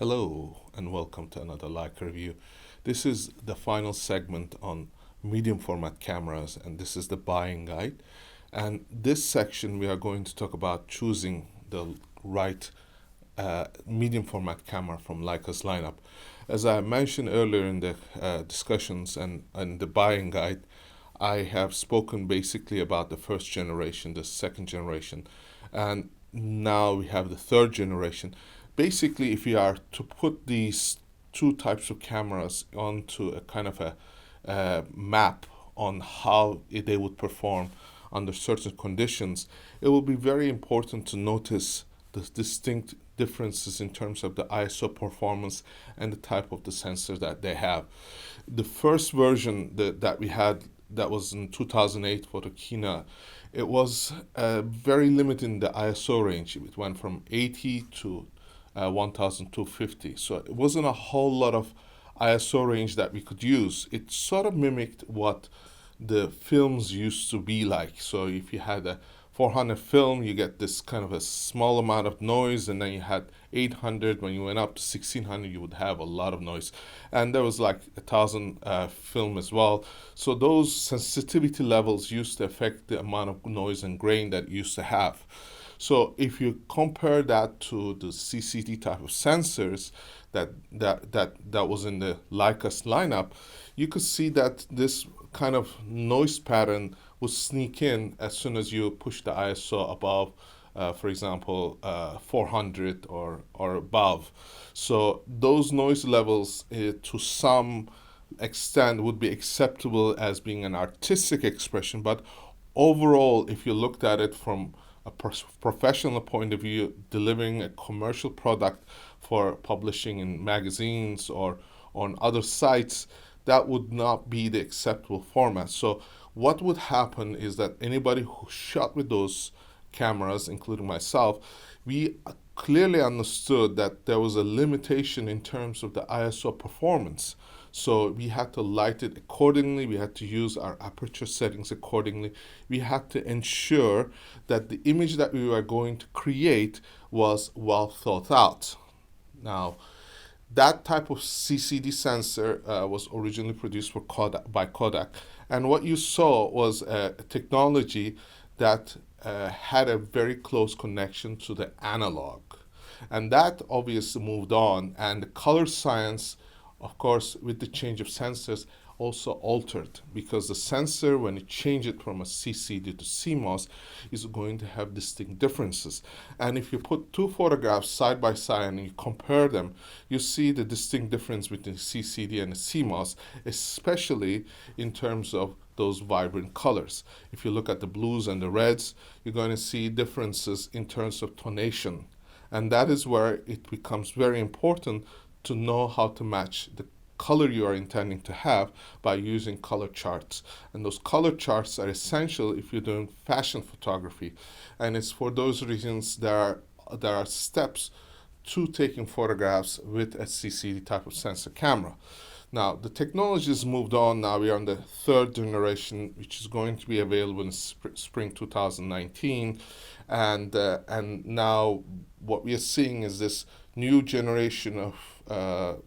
Hello and welcome to another Leica review. This is the final segment on medium format cameras, and this is the buying guide. And this section we are going to talk about choosing the right medium format camera from Leica's lineup. As I mentioned earlier in the discussions and the buying guide, I have spoken basically about the first generation, the second generation, and now we have the third generation. Basically, if you are to put these two types of cameras onto a kind of a map on how they would perform under certain conditions, it will be very important to notice the distinct differences in terms of the ISO performance and the type of the sensor that they have. The first version that we had, that was in 2008 for the Kina, it was very limited in the ISO range. It went from 80 to 1250. So it wasn't a whole lot of ISO range that we could use. It sort of mimicked what the films used to be like. So if you had a 400 film, you get this kind of a small amount of noise, and then you had 800. When you went up to 1600, you would have a lot of noise, and there was like 1000 film as well. So those sensitivity levels used to affect the amount of noise and grain that you used to have. So if you compare that to the CCD type of sensors that was in the Leica's lineup, you could see that this kind of noise pattern would sneak in as soon as you push the ISO above, for example, 400 or above. So those noise levels, to some extent, would be acceptable as being an artistic expression, but overall, if you looked at it from a professional point of view, delivering a commercial product for publishing in magazines or on other sites, that would not be the acceptable format. So what would happen is that anybody who shot with those cameras, including myself, we clearly understood that there was a limitation in terms of the ISO performance. So we had to light it accordingly. We had to use our aperture settings accordingly. We had to ensure that the image that we were going to create was well thought out. Now, that type of CCD sensor was originally produced for by Kodak. And what you saw was a technology that had a very close connection to the analog. And that obviously moved on, and the color science, of course, with the change of sensors, also altered, because the sensor, when you change it from a CCD to CMOS, is going to have distinct differences. And if you put two photographs side by side and you compare them, you see the distinct difference between CCD and CMOS, especially in terms of those vibrant colors. If you look at the blues and the reds, you're going to see differences in terms of tonation. And that is where it becomes very important to know how to match the color you are intending to have by using color charts. And those color charts are essential if you're doing fashion photography. And it's for those reasons there are steps to taking photographs with a CCD type of sensor camera. Now, the technology has moved on. Now we are on the third generation, which is going to be available in spring 2019. And now what we are seeing is this new generation of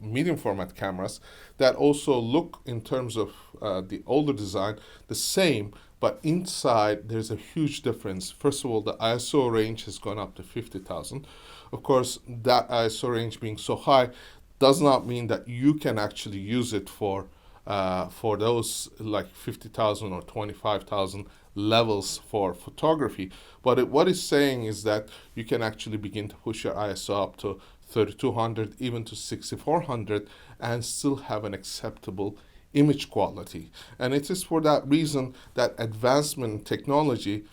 medium format cameras that also look, in terms of the older design, the same, but inside there's a huge difference. First of all, the ISO range has gone up to 50,000. Of course, that ISO range being so high does not mean that you can actually use it for those like 50,000 or 25,000 levels for photography. But what it's saying is that you can actually begin to push your ISO up to 3200, even to 6400, and still have an acceptable image quality. And it is for that reason that advancement in technology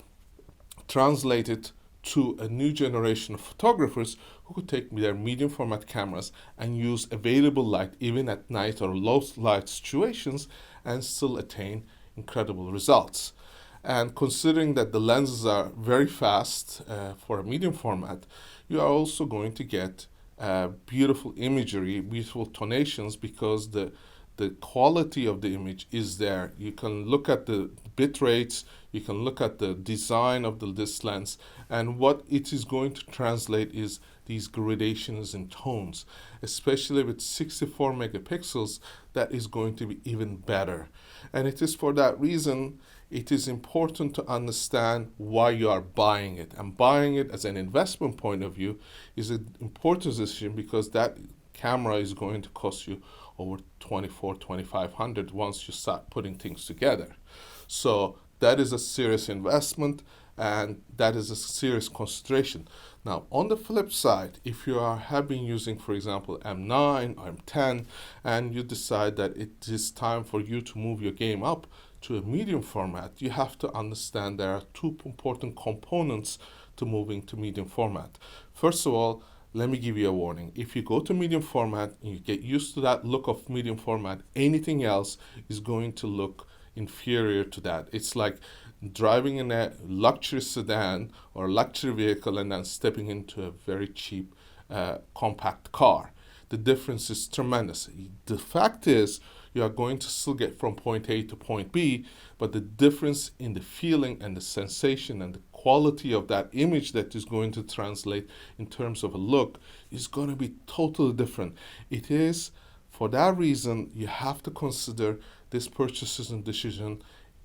translated to a new generation of photographers who could take their medium format cameras and use available light even at night or low light situations and still attain incredible results. And considering that the lenses are very fast for a medium format, you are also going to get beautiful imagery, beautiful tonations, because the the quality of the image is there. You can look at the bit rates, you can look at the design of this lens, and what it is going to translate is these gradations in tones. Especially with 64 megapixels, that is going to be even better. And it is for that reason it is important to understand why you are buying it. And buying it as an investment point of view is an important decision, because that camera is going to cost you over $2,400-$2,500 once you start putting things together. So that is a serious investment, and that is a serious consideration. Now, on the flip side, if you have been using, for example, M9 or M10, and you decide that it is time for you to move your game up to a medium format, you have to understand there are two important components to moving to medium format. First of all, let me give you a warning. If you go to medium format and you get used to that look of medium format, anything else is going to look inferior to that. It's like driving in a luxury sedan or luxury vehicle and then stepping into a very cheap compact car. The difference is tremendous. The fact is, you are going to still get from point A to point B, but the difference in the feeling and the sensation and the quality of that image that is going to translate in terms of a look is going to be totally different. It is, for that reason, you have to consider this purchasing decision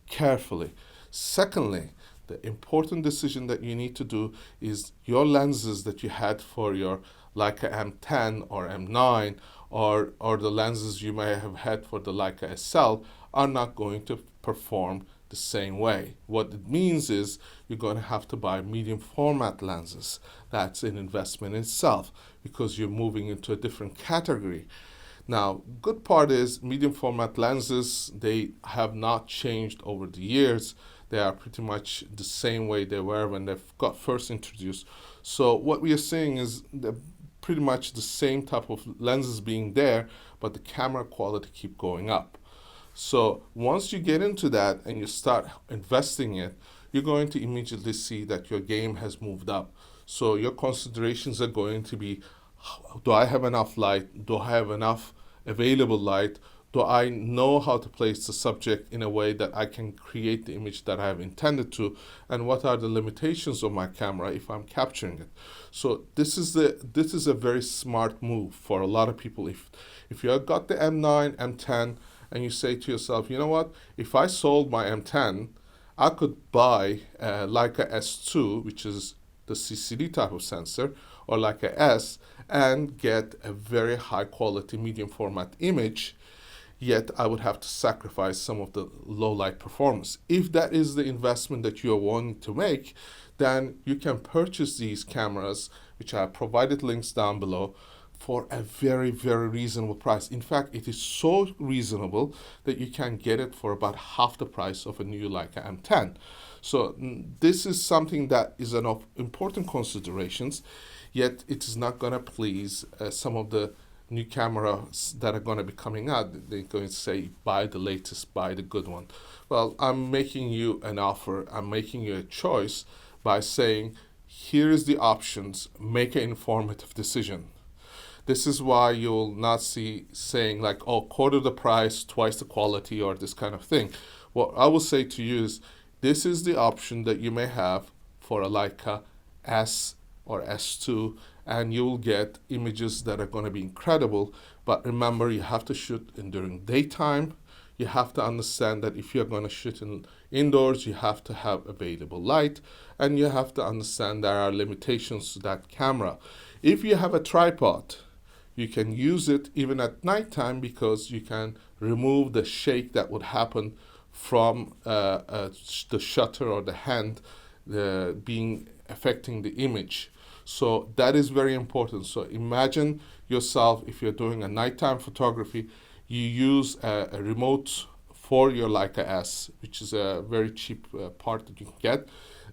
carefully. Secondly, the important decision that you need to do is your lenses that you had for your Leica M10 or M9 or the lenses you may have had for the Leica SL are not going to perform the same way. What it means is you're going to have to buy medium format lenses. That's an investment in itself, because you're moving into a different category. Now, good part is medium format lenses, they have not changed over the years. They are pretty much the same way they were when they got first introduced. So what we are seeing is pretty much the same type of lenses being there, but the camera quality keep going up. So once you get into that and you start investing in it, you're going to immediately see that your game has moved up. So your considerations are going to be, do I have enough light? Do I have enough available light? Do I know how to place the subject in a way that I can create the image that I have intended to? And what are the limitations of my camera if I'm capturing it? So this is a very smart move for a lot of people. If you have got the M9, M10, and you say to yourself, you know what, if I sold my M10, I could buy a Leica S2, which is the CCD type of sensor, or Leica S, and get a very high quality medium format image, yet I would have to sacrifice some of the low light performance. If that is the investment that you are wanting to make, then you can purchase these cameras, which I have provided links down below, for a very, very reasonable price. In fact, it is so reasonable that you can get it for about half the price of a new Leica M10. So this is something that is an of important considerations, yet it is not going to please some of the new cameras that are going to be coming out. They're going to say, buy the latest, buy the good one. Well, I'm making you an offer, I'm making you a choice by saying, here is the options, make an informative decision. This is why you'll not see saying like, oh, quarter the price, twice the quality, or this kind of thing. What I will say to you is, this is the option that you may have for a Leica S or S2, and you will get images that are going to be incredible. But remember, you have to shoot during daytime. You have to understand that if you're going to shoot indoors, you have to have available light, and you have to understand there are limitations to that camera. If you have a tripod, you can use it even at nighttime, because you can remove the shake that would happen from the shutter or the hand affecting the image. So that is very important. So imagine yourself, if you're doing a nighttime photography, you use a remote for your Leica S, which is a very cheap part that you can get.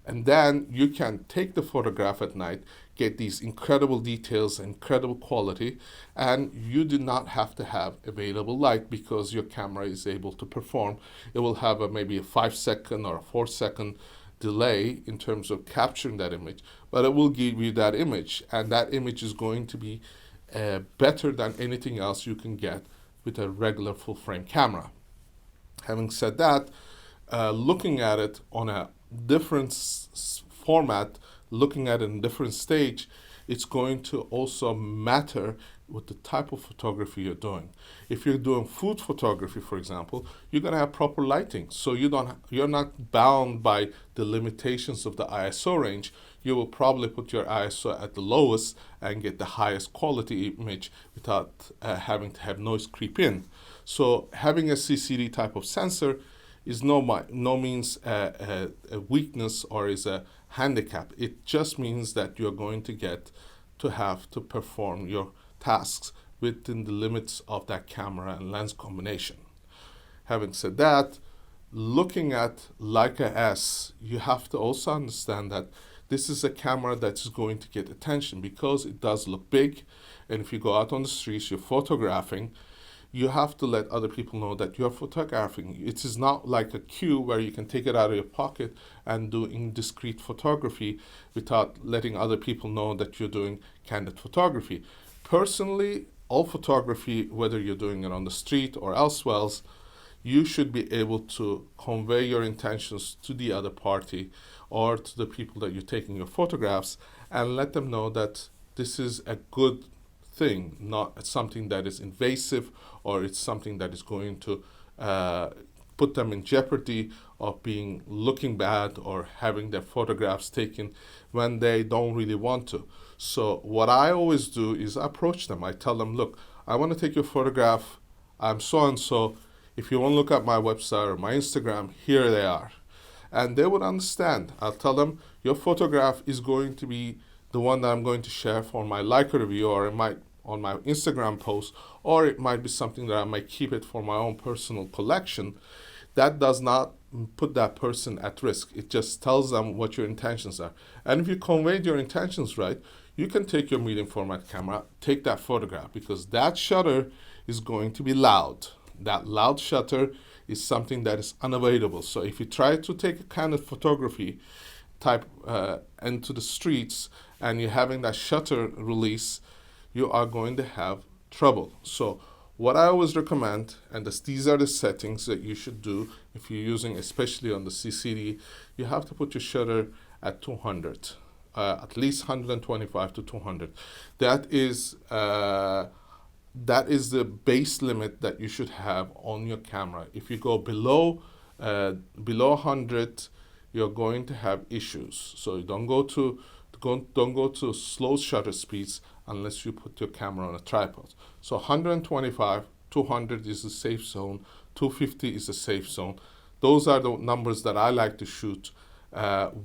And then you can take the photograph at night, get these incredible details, incredible quality, and you do not have to have available light, because your camera is able to perform. It will have maybe a 5-second or a 4-second delay in terms of capturing that image, but it will give you that image, and that image is going to be better than anything else you can get with a regular full frame camera. Having said that, looking at it on a different format, looking at it in a different stage, it's going to also matter with the type of photography you're doing. If you're doing food photography, for example, you're going to have proper lighting, so you're not bound by the limitations of the ISO range. You will probably put your ISO at the lowest and get the highest quality image without having to have noise creep in. So having a CCD type of sensor is no means a weakness or is a handicap. It just means that you're going to have to perform your tasks within the limits of that camera and lens combination. Having said that, looking at Leica S, you have to also understand that this is a camera that is going to get attention because it does look big, and if you go out on the streets, you're photographing, you have to let other people know that you're photographing. It is not like a cue where you can take it out of your pocket and do indiscreet photography without letting other people know that you're doing candid photography. Personally, all photography, whether you're doing it on the street or elsewhere, you should be able to convey your intentions to the other party or to the people that you're taking your photographs and let them know that this is a good thing, not something that is invasive or it's something that is going to put them in jeopardy of looking bad or having their photographs taken when they don't really want to. So what I always do is approach them. I tell them, look, I want to take your photograph. I'm so and so. If you want to look at my website or my Instagram, here they are. And they would understand. I'll tell them your photograph is going to be the one that I'm going to share for my Leica review, or it might on my Instagram post, or it might be something that I might keep it for my own personal collection. That does not put that person at risk. It just tells them what your intentions are. And if you conveyed your intentions right, you can take your medium format camera, take that photograph, because that shutter is going to be loud. That loud shutter is something that is unavoidable. So if you try to take a kind of photography type into the streets and you're having that shutter release, you are going to have trouble. So what I always recommend, and these are the settings that you should do if you're using, especially on the CCD, you have to put your shutter at 200, at least 125 to 200. That is the base limit that you should have on your camera. If you go below 100, you're going to have issues. So don't go to slow shutter speeds unless you put your camera on a tripod. So 125, 200 is the safe zone, 250 is the safe zone. Those are the numbers that I like to shoot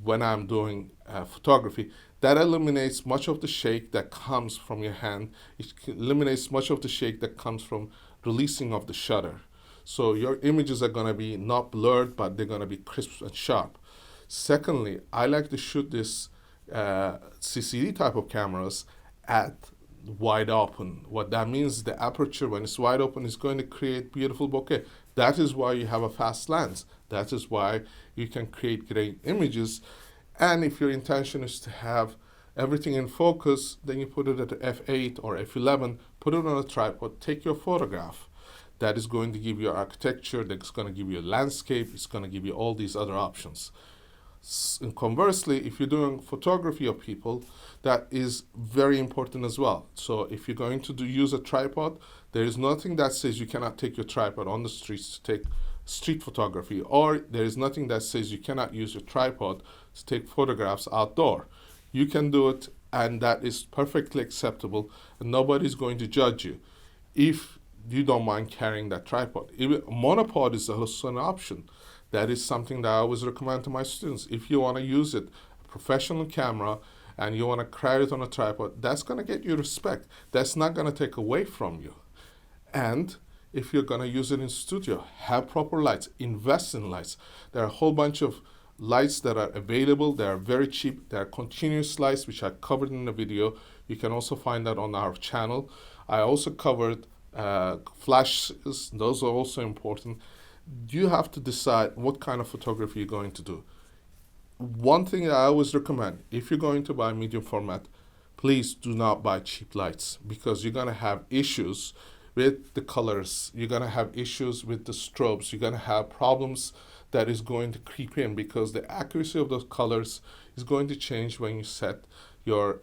when I'm doing photography. That eliminates much of the shake that comes from your hand. It eliminates much of the shake that comes from releasing of the shutter. So your images are going to be not blurred, but they're going to be crisp and sharp. Secondly, I like to shoot this CCD type of cameras at wide open. What that means, the aperture when it's wide open is going to create beautiful bokeh. That is why you have a fast lens. That is why you can create great images. And if your intention is to have everything in focus, then you put it at f8 or f11, put it on a tripod, take your photograph. That is going to give you architecture, that's going to give you a landscape, it's going to give you all these other options. And conversely, if you're doing photography of people, that is very important as well. So if you're going to use a tripod, there is nothing that says you cannot take your tripod on the streets to take street photography, or there is nothing that says you cannot use your tripod to take photographs outdoor. You can do it, and that is perfectly acceptable, and nobody's going to judge you if you don't mind carrying that tripod. Even monopod is also an option. That is something that I always recommend to my students. If you want to use it, a professional camera, and you want to carry it on a tripod, that's going to get you respect. That's not going to take away from you. And if you're going to use it in studio, have proper lights, invest in lights. There are a whole bunch of lights that are available. They are very cheap. They are continuous lights, which I covered in the video. You can also find that on our channel. I also covered flashes. Those are also important. You have to decide what kind of photography you're going to do. One thing I always recommend, if you're going to buy medium format, please do not buy cheap lights, because you're going to have issues with the colors. You're going to have issues with the strobes. You're going to have problems that is going to creep in because the accuracy of those colors is going to change when you set your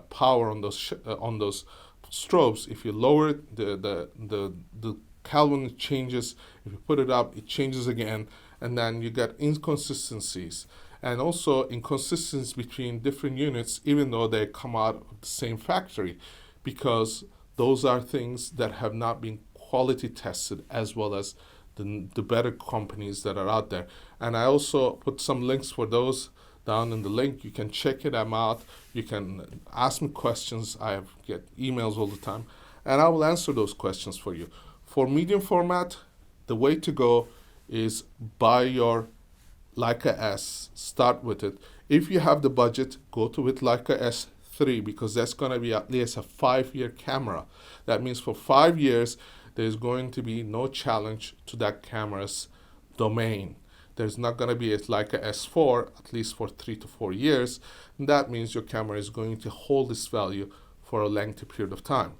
power on those strobes. If you lower it, the Kelvin changes. If you put it up, it changes again, and then you get inconsistencies. And also inconsistencies between different units, even though they come out of the same factory, because those are things that have not been quality tested, as well as the better companies that are out there. And I also put some links for those down in the link. You can check it out. You can ask me questions. I get emails all the time, and I will answer those questions for you. For medium format, the way to go is buy your Leica S, start with it. If you have the budget, go to with Leica S3, because that's going to be at least a 5-year camera. That means for 5 years, there's going to be no challenge to that camera's domain. There's not going to be a Leica S4, at least for 3 to 4 years. And that means your camera is going to hold this value for a lengthy period of time.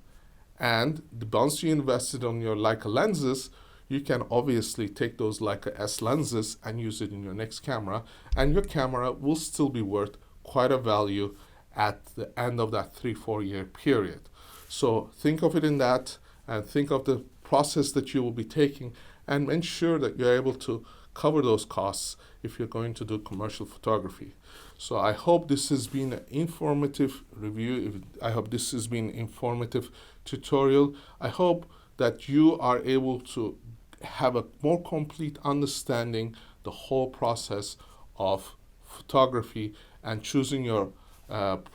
And once you invested on your Leica lenses, you can obviously take those Leica S lenses and use it in your next camera, and your camera will still be worth quite a value at the end of that 3-4 year period. So think of it in that, and think of the process that you will be taking, and ensure that you're able to cover those costs if you're going to do commercial photography. So I hope this has been an informative review. I hope this has been an informative tutorial. I hope that you are able to have a more complete understanding the whole process of photography and choosing your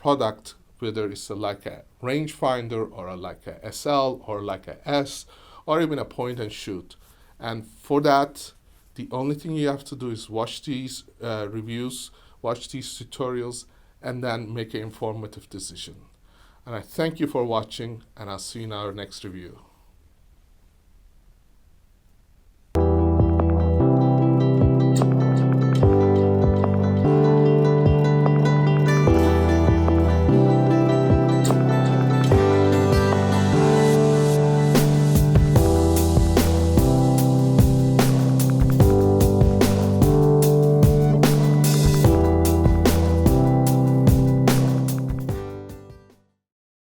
product, whether it's like a rangefinder or like a SL or like a S or even a point and shoot. And for that, the only thing you have to do is watch these reviews, watch these tutorials, and then make an informative decision. And I thank you for watching, and I'll see you in our next review.